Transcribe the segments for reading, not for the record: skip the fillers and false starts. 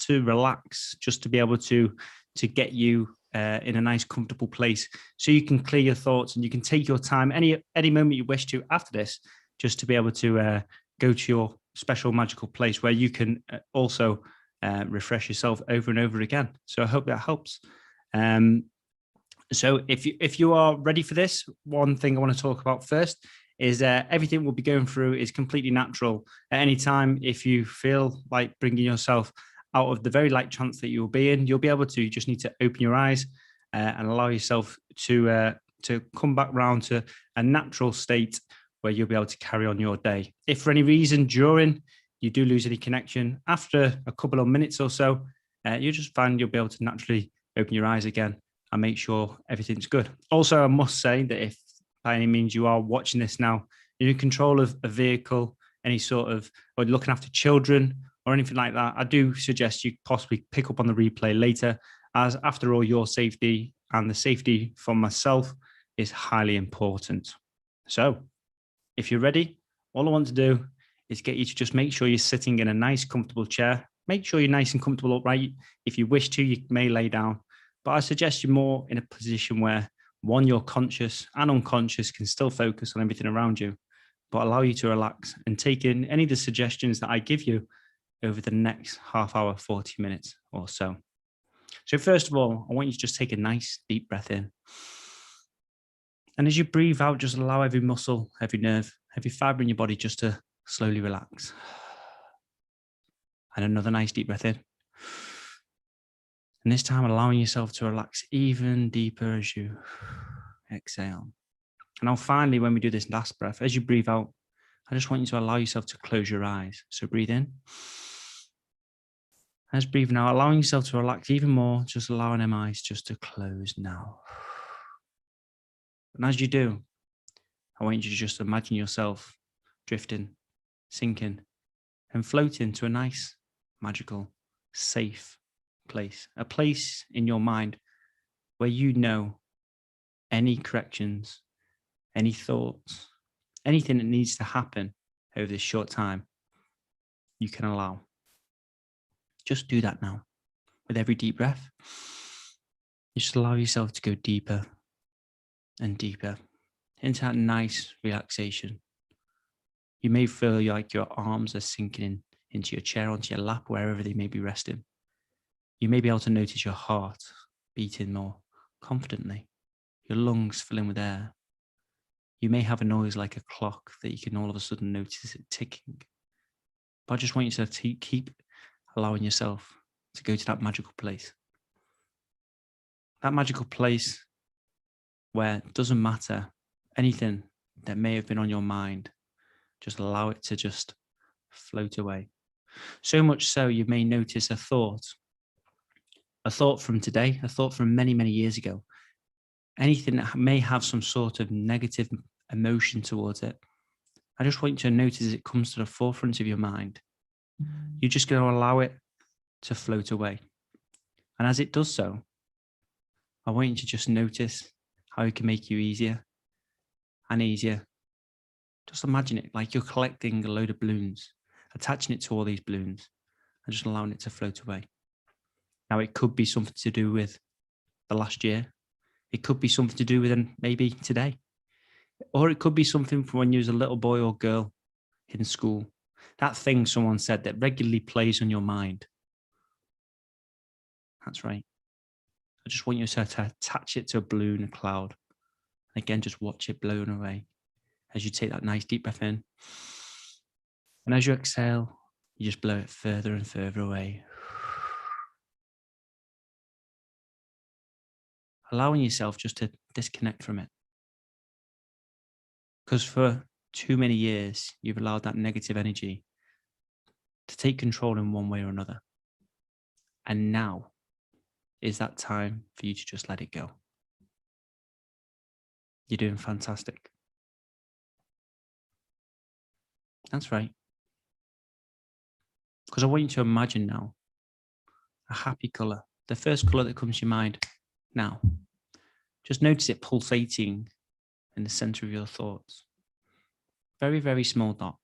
to relax, just to be able to get you in a nice, comfortable place, so you can clear your thoughts and you can take your time any moment you wish to after this, just to be able to go to your special magical place where you can also refresh yourself over and over again. So I hope that helps. So if you are ready for this, one thing I want to talk about first is everything we'll be going through is completely natural. At any time, if you feel like bringing yourself out of the very light trance that you'll be in, you'll be able to. You just need to open your eyes and allow yourself to come back round to a natural state where you'll be able to carry on your day. If for any reason during you do lose any connection, after a couple of minutes or so, you just find you'll be able to naturally open your eyes again and make sure everything's good. Also, I must say that if by any means you are watching this now, you're in control of a vehicle, any sort of, or looking after children or anything like that, I do suggest you possibly pick up on the replay later, as after all, your safety and the safety for myself is highly important. So if you're ready, all I want to do is get you to just make sure you're sitting in a nice, comfortable chair. Make sure you're nice and comfortable upright. If you wish to, you may lay down, but I suggest you're more in a position where, one, you're conscious and unconscious can still focus on everything around you, but allow you to relax and take in any of the suggestions that I give you over the next half hour, 40 minutes or so. So first of all, I want you to just take a nice deep breath in. And as you breathe out, just allow every muscle, every nerve, every fiber in your body just to slowly relax. And another nice deep breath in. And this time, allowing yourself to relax even deeper as you exhale. And now finally, when we do this last breath, as you breathe out, I just want you to allow yourself to close your eyes. So breathe in. As breathing out, allowing yourself to relax even more, just allowing them eyes just to close now. And as you do, I want you to just imagine yourself drifting, sinking, and floating to a nice, magical, safe place. A place in your mind where you know any corrections, any thoughts, anything that needs to happen over this short time, you can allow. Just do that now. With every deep breath, just allow yourself to go deeper and deeper into that nice relaxation. You may feel like your arms are sinking into your chair, onto your lap, wherever they may be resting. You may be able to notice your heart beating more confidently, your lungs filling with air. You may have a noise like a clock that you can all of a sudden notice it ticking. But I just want you to keep allowing yourself to go to that magical place. That magical place where it doesn't matter anything that may have been on your mind, just allow it to just float away. So much so you may notice a thought from today, a thought from many, many years ago, anything that may have some sort of negative emotion towards it. I just want you to notice it comes to the forefront of your mind. You're just going to allow it to float away. And as it does so, I want you to just notice how it can make you easier and easier. Just imagine it like you're collecting a load of balloons, attaching it to all these balloons and just allowing it to float away. Now, it could be something to do with the last year. It could be something to do with maybe today. Or it could be something from when you was a little boy or girl in school. That thing someone said that regularly plays on your mind. That's right. I just want you to attach it to a balloon, a cloud. And again, just watch it blown away as you take that nice deep breath in. And as you exhale, you just blow it further and further away. Allowing yourself just to disconnect from it. Because for too many years, you've allowed that negative energy to take control in one way or another. And now is that time for you to just let it go. You're doing fantastic. That's right. Because I want you to imagine now a happy color, the first color that comes to your mind now. Just notice it pulsating in the center of your thoughts. Very, very small dot.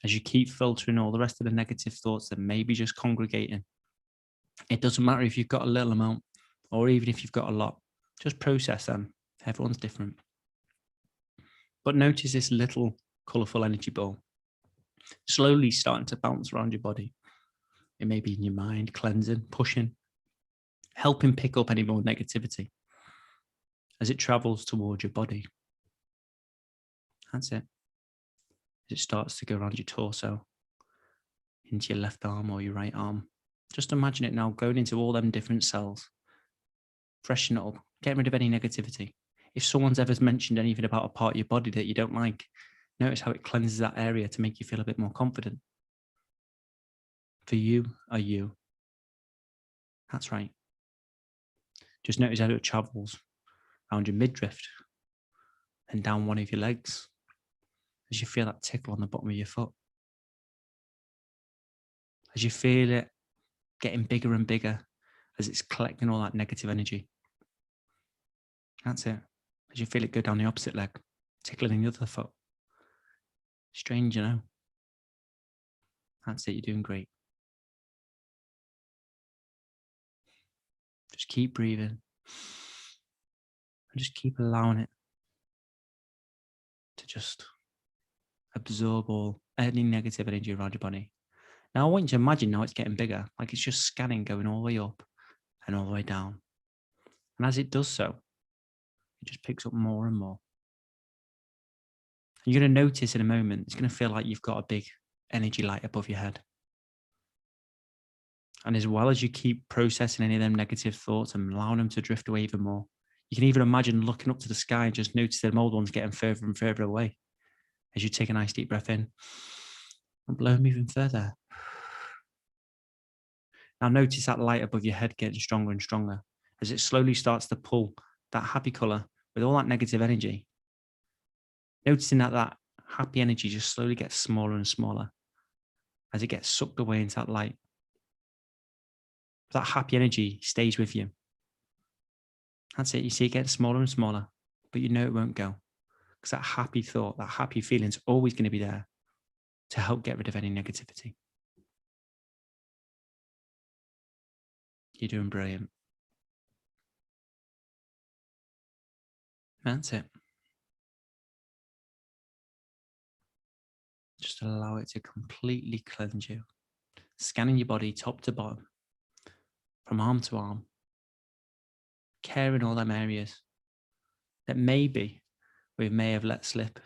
As you keep filtering all the rest of the negative thoughts that may be just congregating, it doesn't matter if you've got a little amount or even if you've got a lot, just process them. Everyone's different. But notice this little colorful energy ball slowly starting to bounce around your body. It may be in your mind, cleansing, pushing, helping pick up any more negativity as it travels towards your body. That's it. As it starts to go around your torso, into your left arm or your right arm. Just imagine it now going into all them different cells. Freshen it up, get rid of any negativity. If someone's ever mentioned anything about a part of your body that you don't like, notice how it cleanses that area to make you feel a bit more confident. For you are you. That's right. Just notice how it travels around your midriff and down one of your legs as you feel that tickle on the bottom of your foot. As you feel it getting bigger and bigger as it's collecting all that negative energy. That's it. As you feel it go down the opposite leg, tickling the other foot. Strange, you know? That's it, you're doing great. Just keep breathing. And just keep allowing it to just absorb all any negative energy around your body. Now I want you to imagine now it's getting bigger, like it's just scanning, going all the way up and all the way down. And as it does so, it just picks up more and more. And you're going to notice in a moment, it's going to feel like you've got a big energy light above your head. And as well as you keep processing any of them negative thoughts and allowing them to drift away even more, you can even imagine looking up to the sky and just notice them old ones getting further and further away as you take a nice deep breath in and blow them even further. Now notice that light above your head getting stronger and stronger as it slowly starts to pull that happy color with all that negative energy. Noticing that happy energy just slowly gets smaller and smaller as it gets sucked away into that light. That happy energy stays with you. That's it. You see it getting smaller and smaller, but you know it won't go because that happy thought, that happy feeling is always going to be there to help get rid of any negativity. You're doing brilliant. That's it. Just allow it to completely cleanse you, scanning your body top to bottom, from arm to arm, caring all them areas that maybe we may have let slip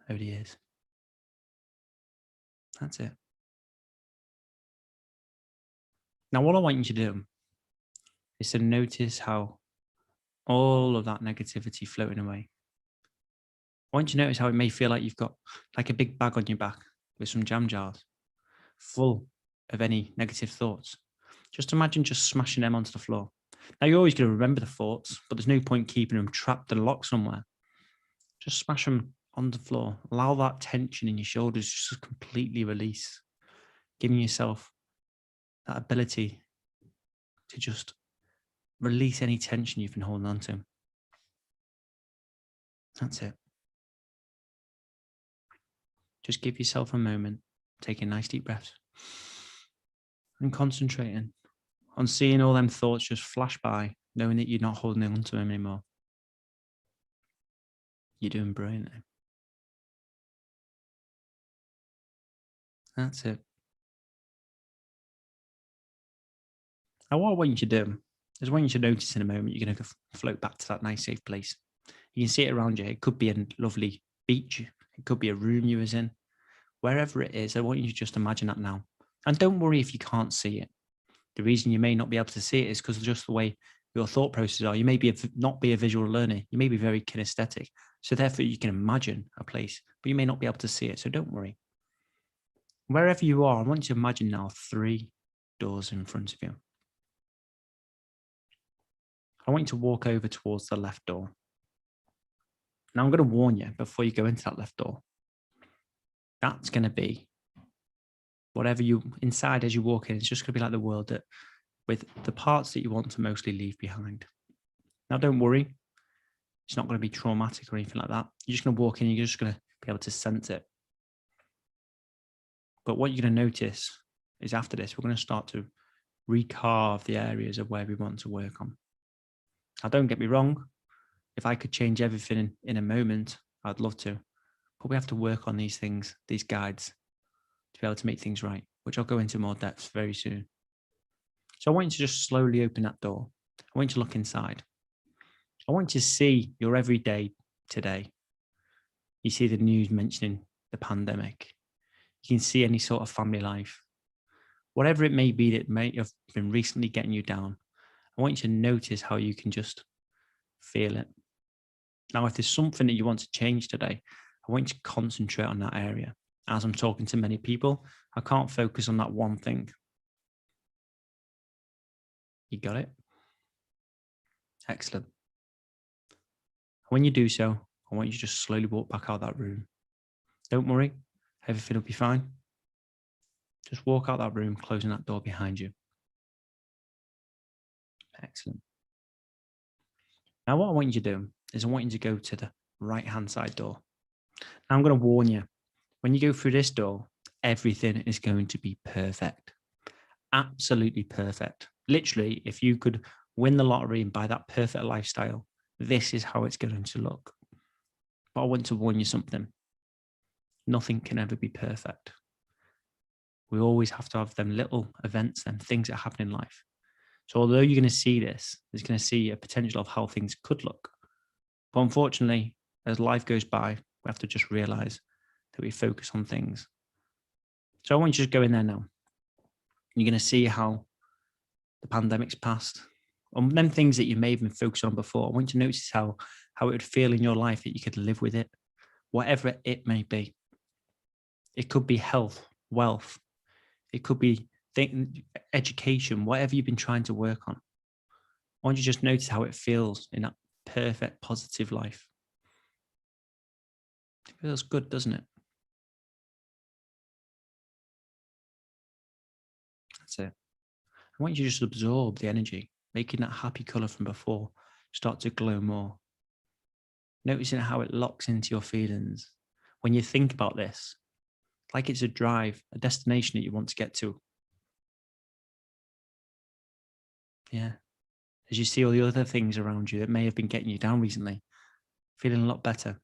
over the years. That's it. Now, what I want you to do is to notice how all of that negativity floating away. I want you to notice how it may feel like you've got like a big bag on your back with some jam jars full of any negative thoughts. Just imagine just smashing them onto the floor. Now, you're always going to remember the thoughts, but there's no point keeping them trapped and locked somewhere. Just smash them on the floor. Allow that tension in your shoulders just to completely release, giving yourself that ability to just release any tension you've been holding on to. That's it. Just give yourself a moment, taking nice deep breaths and concentrating on seeing all them thoughts just flash by, knowing that you're not holding on to them anymore. You're doing brilliantly. That's it. Now, what I want you to do is I want you to notice in a moment, you're going to float back to that nice, safe place. You can see it around you. It could be a lovely beach. It could be a room you was in. Wherever it is, I want you to just imagine that now. And don't worry if you can't see it. The reason you may not be able to see it is because of just the way your thought processes are. You may not be a visual learner. You may be very kinesthetic. So therefore, you can imagine a place, but you may not be able to see it. So don't worry. Wherever you are, I want you to imagine now 3 doors in front of you. I want you to walk over towards the left door. Now, I'm going to warn you before you go into that left door. That's going to be whatever you inside as you walk in. It's just going to be like the world that with the parts that you want to mostly leave behind. Now, don't worry. It's not going to be traumatic or anything like that. You're just going to walk in and you're just going to be able to sense it. But what you're going to notice is after this, we're going to start to recarve the areas of where we want to work on. Now, don't get me wrong. If I could change everything in a moment, I'd love to. But we have to work on these things, these guides, to be able to make things right, which I'll go into more depth very soon. So I want you to just slowly open that door. I want you to look inside. I want you to see your everyday today. You see the news mentioning the pandemic. You can see any sort of family life. Whatever it may be that may have been recently getting you down, I want you to notice how you can just feel it. Now, if there's something that you want to change today, I want you to concentrate on that area. As I'm talking to many people, I can't focus on that one thing. You got it? Excellent. When you do so, I want you to just slowly walk back out of that room. Don't worry, everything will be fine. Just walk out that room, closing that door behind you. Excellent. Now, what I want you to do is I want you to go to the right-hand side door. Now, I'm going to warn you, when you go through this door, everything is going to be perfect. Absolutely perfect. Literally, if you could win the lottery and buy that perfect lifestyle, this is how it's going to look. But I want to warn you something. Nothing can ever be perfect. We always have to have them little events and things that happen in life. So although you're going to see this, there's going to see a potential of how things could look. But unfortunately, as life goes by, we have to just realize that we focus on things. So I want you to go in there now. You're going to see how the pandemic's passed. On them things that you may have been focused on before, I want you to notice how it would feel in your life that you could live with it, whatever it may be. It could be health, wealth. It could be education, whatever you've been trying to work on. I want you to just notice how it feels in that perfect, positive life. It feels good, doesn't it? That's it. I want you to just absorb the energy, making that happy color from before start to glow more. Noticing how it locks into your feelings. When you think about this, like it's a drive, a destination that you want to get to. Yeah. As you see all the other things around you that may have been getting you down recently, feeling a lot better.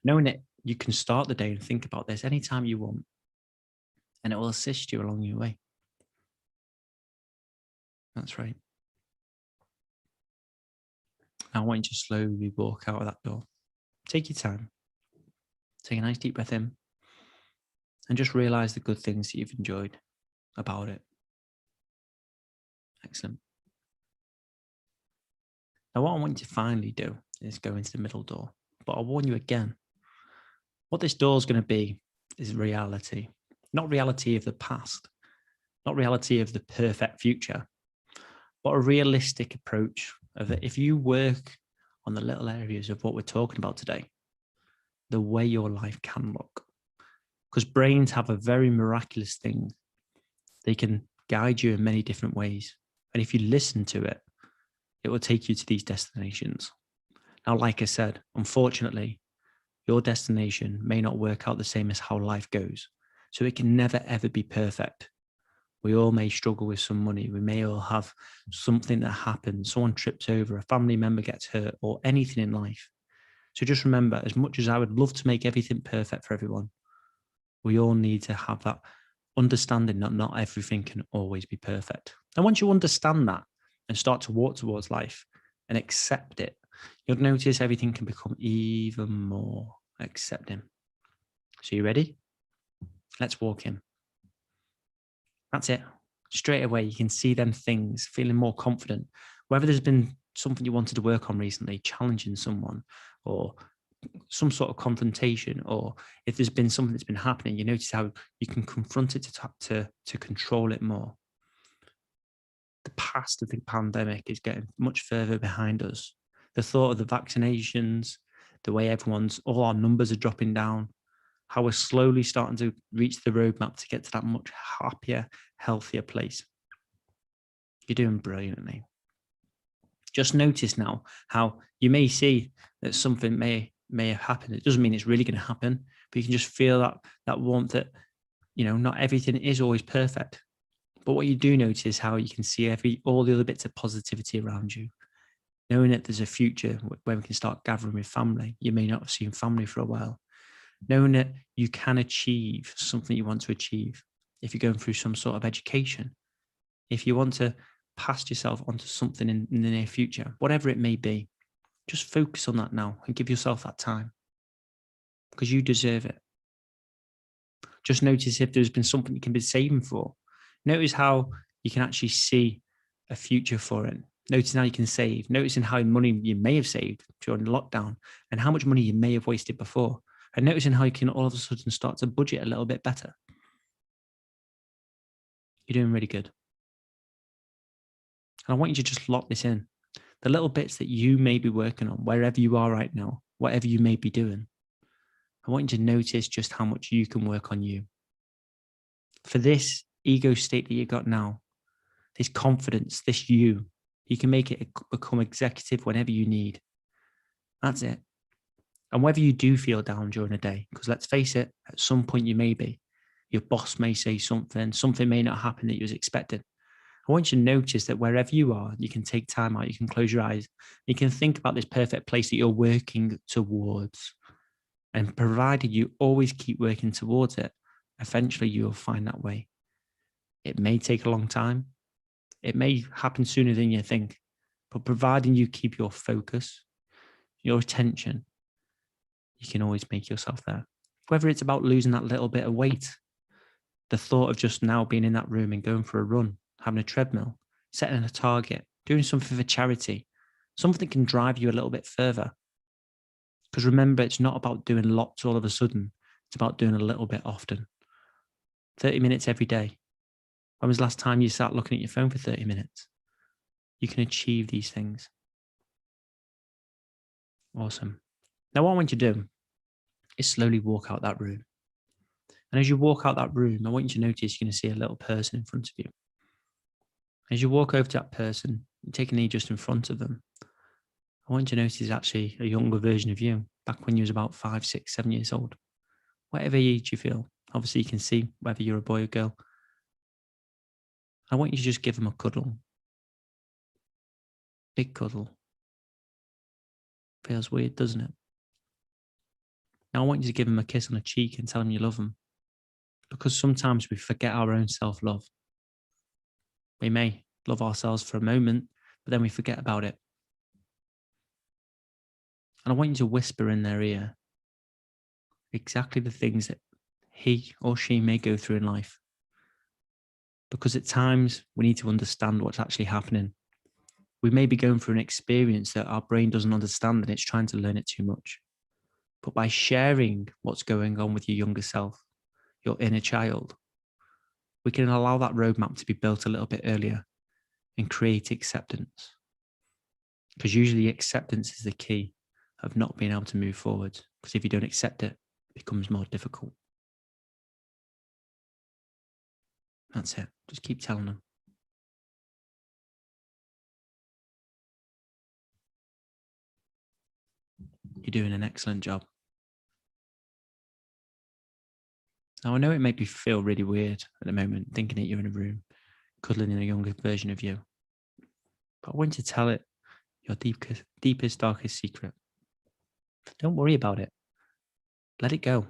Knowing that you can start the day and think about this anytime you want, and it will assist you along your way. That's right. Now I want you to slowly walk out of that door. Take your time. Take a nice deep breath in and just realize the good things that you've enjoyed about it. Excellent. Now, what I want you to finally do is go into the middle door. But I'll warn you again, what this door is going to be is reality. Not reality of the past, not reality of the perfect future, but a realistic approach of it. If you work on the little areas of what we're talking about today, the way your life can look. Because brains have a very miraculous thing. They can guide you in many different ways. And if you listen to it, it will take you to these destinations. Now, like I said, unfortunately, your destination may not work out the same as how life goes. So it can never, ever be perfect. We all may struggle with some money. We may all have something that happens. Someone trips over, a family member gets hurt, or anything in life. So just remember, as much as I would love to make everything perfect for everyone, we all need to have that understanding that not everything can always be perfect. And once you understand that and start to walk towards life and accept it, you'll notice everything can become even more accepting. So you ready? Let's walk in. That's it. Straight away, you can see them things, feeling more confident. Whether there's been something you wanted to work on recently, challenging someone, or some sort of confrontation, or if there's been something that's been happening, you notice how you can confront it to control it more. The past of the pandemic is getting much further behind us. The thought of the vaccinations, the way all our numbers are dropping down, how we're slowly starting to reach the roadmap to get to that much happier, healthier place. You're doing brilliantly. Just notice now how you may see that something may have happened. It doesn't mean it's really going to happen, but you can just feel that warmth that not everything is always perfect. But what you do notice is how you can see all the other bits of positivity around you, knowing that there's a future where we can start gathering with family. You may not have seen family for a while. Knowing that you can achieve something you want to achieve. If you're going through some sort of education, if you want to pass yourself onto something in the near future, whatever it may be, just focus on that now and give yourself that time because you deserve it. Just notice if there's been something you can be saving for. Notice how you can actually see a future for it. Noticing how you can save. Noticing how money you may have saved during lockdown and how much money you may have wasted before. And noticing how you can all of a sudden start to budget a little bit better. You're doing really good. And I want you to just lock this in. The little bits that you may be working on, wherever you are right now, whatever you may be doing, I want you to notice just how much you can work on you. For this ego state that you got now, this confidence, this you can make it become executive whenever you need. That's it. And whether you do feel down during the day, because let's face it, at some point you may be. Your boss may say something may not happen that you was expected. I want you to notice that wherever you are, you can take time out, you can close your eyes, you can think about this perfect place that you're working towards. And provided you always keep working towards it, eventually you'll find that way. It may take a long time. It may happen sooner than you think, but providing you keep your focus, your attention, you can always make yourself there. Whether it's about losing that little bit of weight, the thought of just now being in that room and going for a run, having a treadmill, setting a target, doing something for charity, something that can drive you a little bit further. Because remember, it's not about doing lots all of a sudden. It's about doing a little bit often. 30 minutes every day. When was the last time you sat looking at your phone for 30 minutes? You can achieve these things. Awesome. Now, what I want you to do is slowly walk out that room. And as you walk out that room, I want you to notice you're going to see a little person in front of you. As you walk over to that person, you take a knee just in front of them. I want you to notice actually a younger version of you, back when you was about 5, 6, 7 years old. Whatever age you feel. Obviously, you can see whether you're a boy or girl. I want you to just give them a cuddle. Big cuddle. Feels weird, doesn't it? Now I want you to give them a kiss on the cheek and tell them you love them. Because sometimes we forget our own self-love. We may love ourselves for a moment, but then we forget about it. And I want you to whisper in their ear exactly the things that he or she may go through in life. Because at times we need to understand what's actually happening. We may be going through an experience that our brain doesn't understand and it's trying to learn it too much. But by sharing what's going on with your younger self, your inner child, we can allow that roadmap to be built a little bit earlier and create acceptance. Because usually acceptance is the key of not being able to move forward. Because if you don't accept it, it becomes more difficult. That's it. Just keep telling them. You're doing an excellent job. Now, I know it may feel really weird at the moment, thinking that you're in a room, cuddling in a younger version of you. But I want you to tell it your deepest, darkest secret. Don't worry about it. Let it go.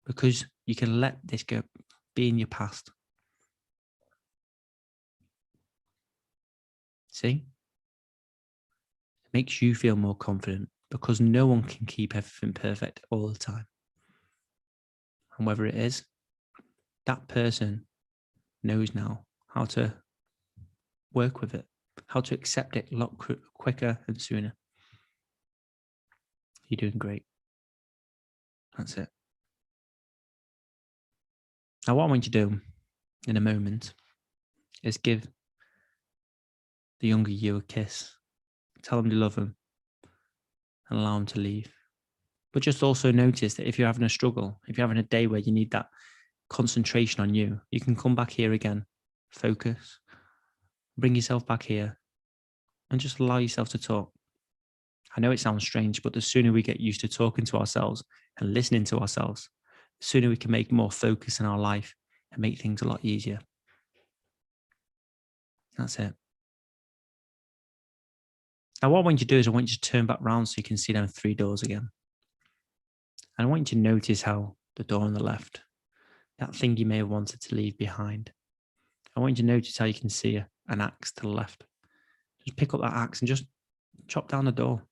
Because you can let this go, be in your past. See? It makes you feel more confident because no one can keep everything perfect all the time. And whether it is, that person knows now how to work with it, how to accept it a lot quicker and sooner. You're doing great. That's it. Now, what I want you to do in a moment is give the younger you a kiss. Tell them you love them and allow them to leave. But just also notice that if you're having a struggle, if you're having a day where you need that concentration on you, you can come back here again, focus, bring yourself back here and just allow yourself to talk. I know it sounds strange, but the sooner we get used to talking to ourselves and listening to ourselves, the sooner we can make more focus in our life and make things a lot easier. That's it. Now, what I want you to do is I want you to turn back round so you can see them 3 doors again. And I want you to notice how the door on the left, that thing you may have wanted to leave behind, I want you to notice how you can see an axe to the left. Just pick up that axe and just chop down the door.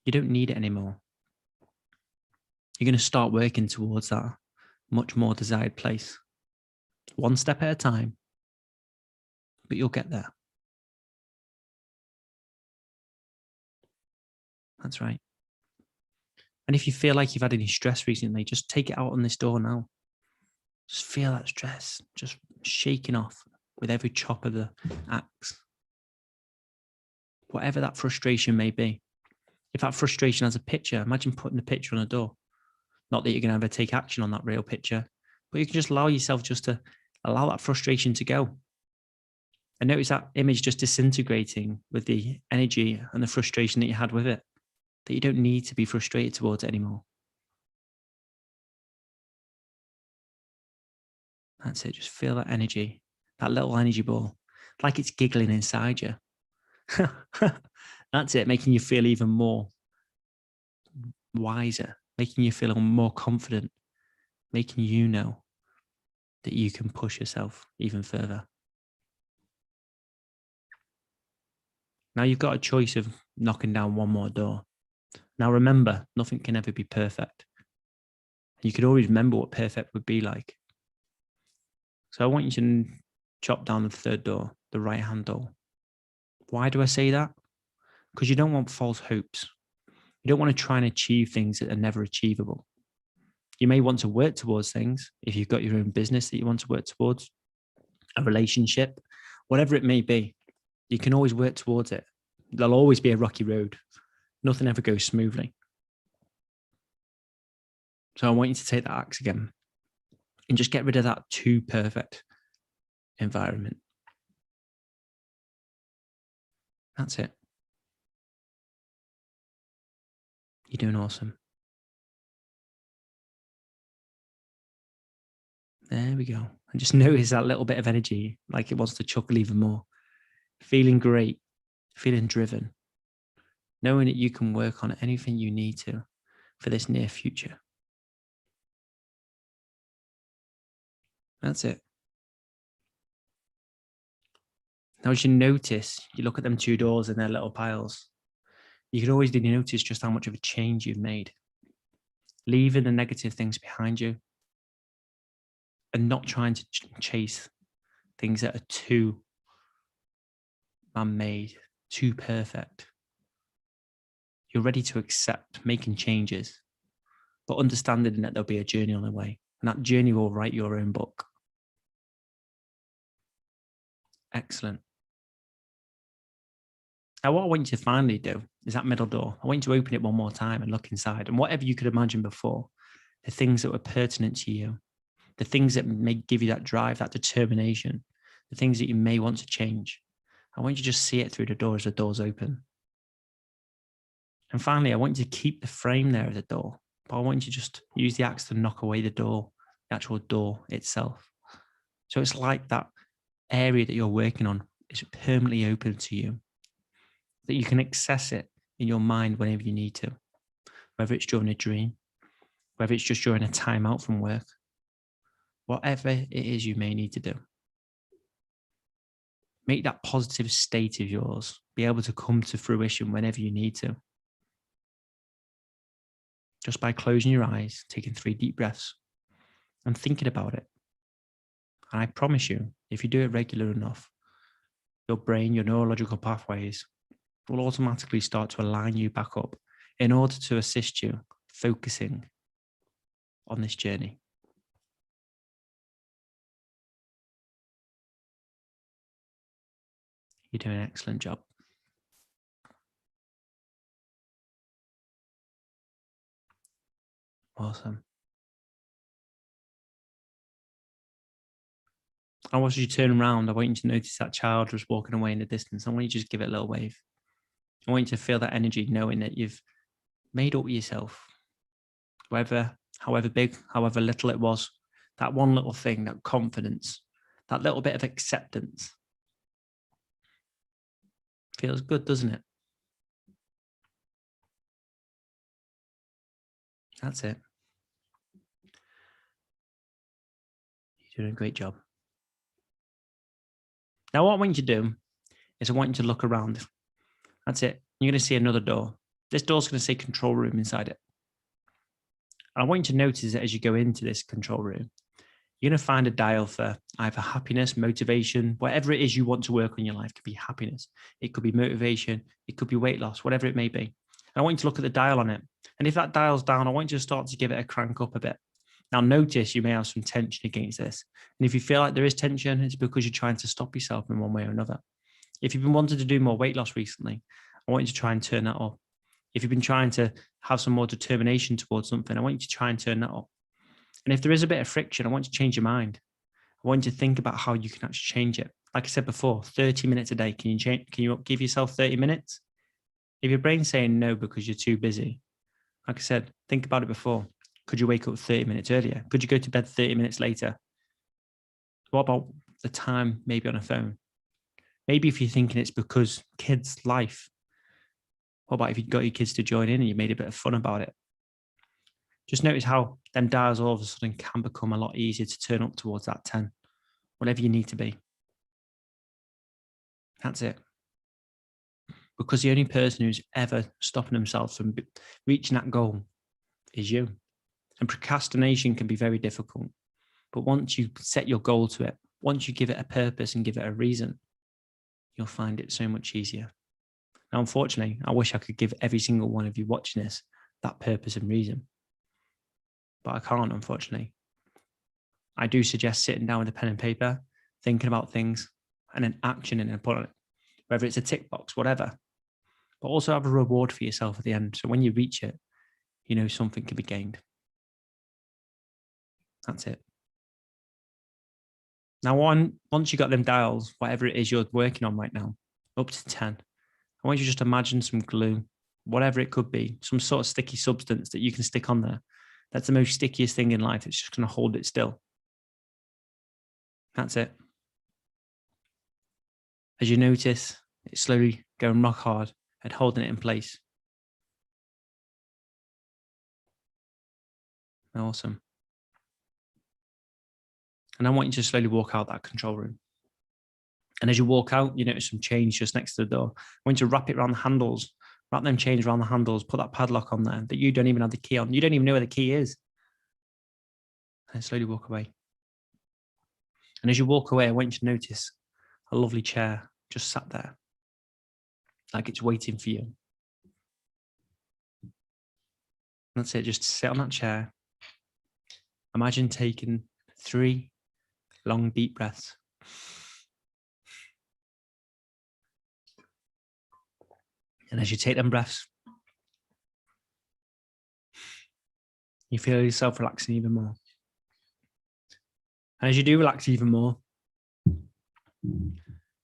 You don't need it anymore. You're going to start working towards that much more desired place. One step at a time, but you'll get there. That's right. And if you feel like you've had any stress recently, just take it out on this door now. Just feel that stress just shaking off with every chop of the axe. Whatever that frustration may be. If that frustration has a picture, imagine putting the picture on a door. Not that you're going to ever take action on that real picture, but you can just allow yourself just to allow that frustration to go. And notice that image just disintegrating with the energy and the frustration that you had with it, that you don't need to be frustrated towards it anymore. That's it. Just feel that energy, that little energy ball, like it's giggling inside you. That's it, making you feel even more wiser, making you feel more confident, making you know that you can push yourself even further. Now you've got a choice of knocking down one more door. Now remember, nothing can ever be perfect. You could always remember what perfect would be like. So I want you to chop down the 3rd door, the right-hand door. Why do I say that? Because you don't want false hopes. You don't want to try and achieve things that are never achievable. You may want to work towards things if you've got your own business that you want to work towards, a relationship, whatever it may be. You can always work towards it. There'll always be a rocky road. Nothing ever goes smoothly. So I want you to take that axe again and just get rid of that too perfect environment. That's it. You're doing awesome. There we go. And just notice that little bit of energy, like it wants to chuckle even more. Feeling great, feeling driven, knowing that you can work on anything you need to for this near future. That's it. Now, as you notice, you look at them 2 doors in their little piles, you can always notice just how much of a change you've made. Leaving the negative things behind you and not trying to chase things that are too man-made, too perfect. You're ready to accept making changes, but understanding that there'll be a journey on the way, and that journey will write your own book. Excellent. Now, what I want you to finally do is that middle door. I want you to open it one more time and look inside, and whatever you could imagine before, the things that were pertinent to you, the things that may give you that drive, that determination, the things that you may want to change. I want you to just see it through the door as the door's open. And finally, I want you to keep the frame there of the door, but I want you to just use the axe to knock away the door, the actual door itself. So it's like that area that you're working on is permanently open to you, that you can access it in your mind whenever you need to, whether it's during a dream, whether it's just during a time out from work, whatever it is you may need to do. Make that positive state of yours be able to come to fruition whenever you need to. Just by closing your eyes, taking 3 deep breaths and thinking about it. And I promise you, if you do it regular enough, your brain, your neurological pathways will automatically start to align you back up in order to assist you focusing on this journey. You're doing an excellent job. Awesome. I want you to turn around. I want you to notice that child just walking away in the distance. I want you to just give it a little wave. I want you to feel that energy, knowing that you've made up with yourself. Whether however big, however little it was, that one little thing, that confidence, that little bit of acceptance. Feels good, doesn't it? That's it. You're doing a great job. Now, what I want you to do is I want you to look around. That's it. You're going to see another door. This door's going to say control room inside it. And I want you to notice that as you go into this control room, you're going to find a dial for either happiness, motivation, whatever it is you want to work on in your life. It could be happiness, it could be motivation, it could be weight loss, whatever it may be. And I want you to look at the dial on it. And if that dial's down, I want you to start to give it a crank up a bit. Now, notice you may have some tension against this. And if you feel like there is tension, it's because you're trying to stop yourself in one way or another. If you've been wanting to do more weight loss recently, I want you to try and turn that up. If you've been trying to have some more determination towards something, I want you to try and turn that up. And if there is a bit of friction, I want you to change your mind. I want you to think about how you can actually change it. Like I said before, 30 minutes a day. Can you give yourself 30 minutes? If your brain's saying no because you're too busy, like I said, think about it before. Could you wake up 30 minutes earlier? Could you go to bed 30 minutes later? What about the time maybe on a phone? Maybe if you're thinking it's because kids' life, what about if you got your kids to join in and you made a bit of fun about it? Just notice how them dials all of a sudden can become a lot easier to turn up towards that 10, whatever you need to be. That's it. Because the only person who's ever stopping themselves from reaching that goal is you. And procrastination can be very difficult. But once you set your goal to it, once you give it a purpose and give it a reason, you'll find it so much easier. Now, unfortunately, I wish I could give every single one of you watching this that purpose and reason. But I can't, unfortunately. I do suggest sitting down with a pen and paper, thinking about things, and then actioning upon it, whether it's a tick box, whatever. But also have a reward for yourself at the end. So when you reach it, you know something can be gained. That's it. Now, once you got them dials, whatever it is you're working on right now, up to 10, I want you to just imagine some glue, whatever it could be, some sort of sticky substance that you can stick on there. That's the most stickiest thing in life. It's just going to hold it still. That's it. As you notice, it's slowly going rock hard and holding it in place. Awesome. And I want you to slowly walk out that control room. And as you walk out, you notice some chains just next to the door. I want you to wrap it around the handles, wrap them chains around the handles, put that padlock on there that you don't even have the key on. You don't even know where the key is. And slowly walk away. And as you walk away, I want you to notice a lovely chair just sat there, like it's waiting for you. That's it. Just sit on that chair. Imagine taking 3 long, deep breaths. And as you take them breaths, you feel yourself relaxing even more. And as you do relax even more,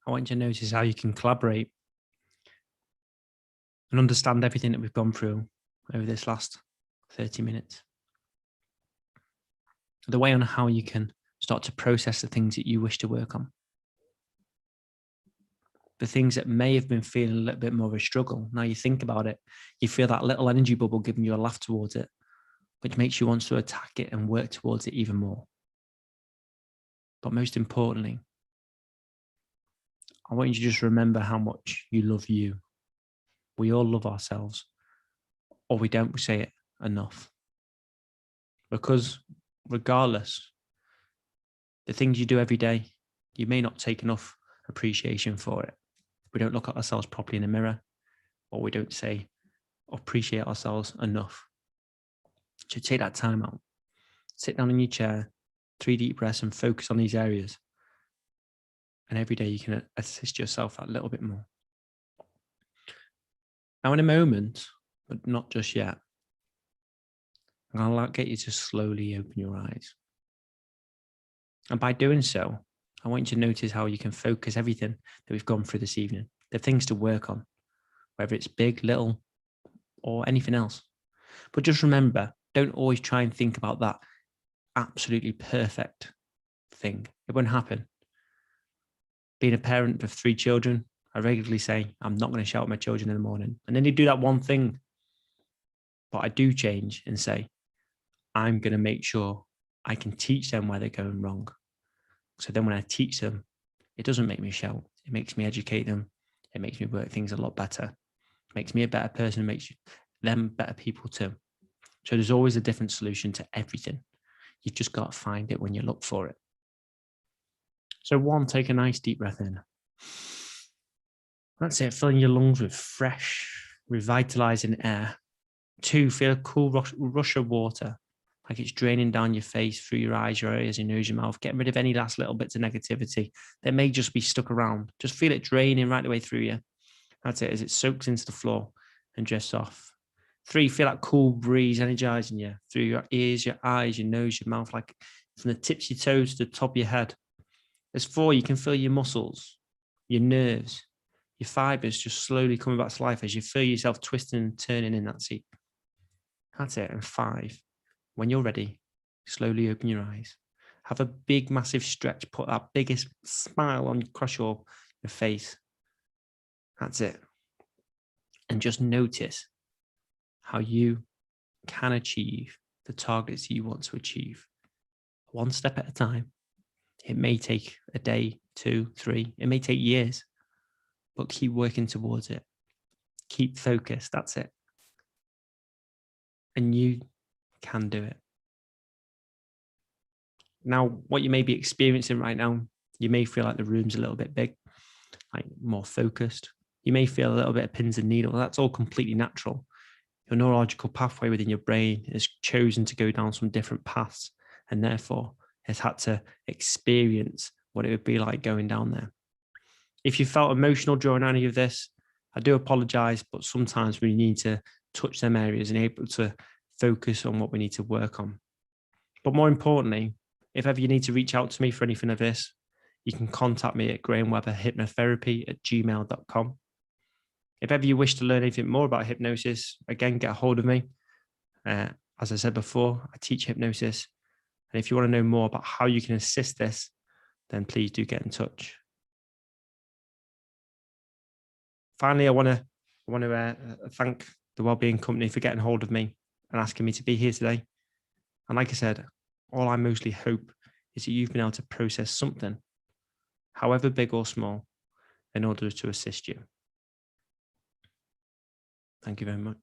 I want you to notice how you can collaborate and understand everything that we've gone through over this last 30 minutes. The way on how you can start to process the things that you wish to work on. The things that may have been feeling a little bit more of a struggle. Now you think about it, you feel that little energy bubble giving you a laugh towards it, which makes you want to attack it and work towards it even more. But most importantly, I want you to just remember how much you love you. We all love ourselves, or we don't say it enough. Because regardless, the things you do every day, you may not take enough appreciation for it. We don't look at ourselves properly in the mirror, or we don't say or appreciate ourselves enough. So take that time out, sit down in your chair, 3 deep breaths and focus on these areas. And every day you can assist yourself that little bit more. Now in a moment, but not just yet, I'm going to get you to slowly open your eyes. And by doing so, I want you to notice how you can focus everything that we've gone through this evening, the things to work on, whether it's big, little, or anything else. But just remember, Don't always try and think about that absolutely perfect thing. It won't happen. Being a parent of 3 children, I regularly say, I'm not going to shout at my children in the morning. And then they do that one thing. But I do change and say, I'm going to make sure I can teach them where they're going wrong. So then when I teach them, it doesn't make me shout. It makes me educate them. It makes me work things a lot better. It makes me a better person. It makes them better people too. So there's always a different solution to everything. You've just got to find it when you look for it. So 1, take a nice deep breath in. That's it, filling your lungs with fresh, revitalizing air. 2, feel a cool rush of water, like it's draining down your face, through your eyes, your ears, your nose, your mouth, getting rid of any last little bits of negativity that may just be stuck around. Just feel it draining right the way through you. That's it, as it soaks into the floor and drifts off. 3, feel that cool breeze energizing you through your ears, your eyes, your nose, your mouth, like from the tips of your toes to the top of your head. There's 4, you can feel your muscles, your nerves, your fibers just slowly coming back to life as you feel yourself twisting and turning in that seat. That's it. And 5, when you're ready, slowly open your eyes. Have a big, massive stretch. Put that biggest smile on across your face. That's it. And just notice how you can achieve the targets you want to achieve. 1 step at a time. It may take a day, 2, 3. It may take years, but keep working towards it. Keep focused. That's it. And you can do it. Now, what you may be experiencing right now, you may feel like the room's a little bit big, like more focused. You may feel a little bit of pins and needles. That's all completely natural. Your neurological pathway within your brain has chosen to go down some different paths, and therefore has had to experience what it would be like going down there. If you felt emotional during any of this, I do apologize, but sometimes we need to touch them areas and able to focus on what we need to work on. But more importantly, if ever you need to reach out to me for anything of this, you can contact me at grahamwebberhypnotherapy@gmail.com. If ever you wish to learn anything more about hypnosis, again, get a hold of me. As I said before, I teach hypnosis. And if you want to know more about how you can assist this, then please do get in touch. Finally, I want to thank the Wellbeing Company for getting hold of me and asking me to be here today. And like I said, all I mostly hope is that you've been able to process something, however big or small, in order to assist you. Thank you very much.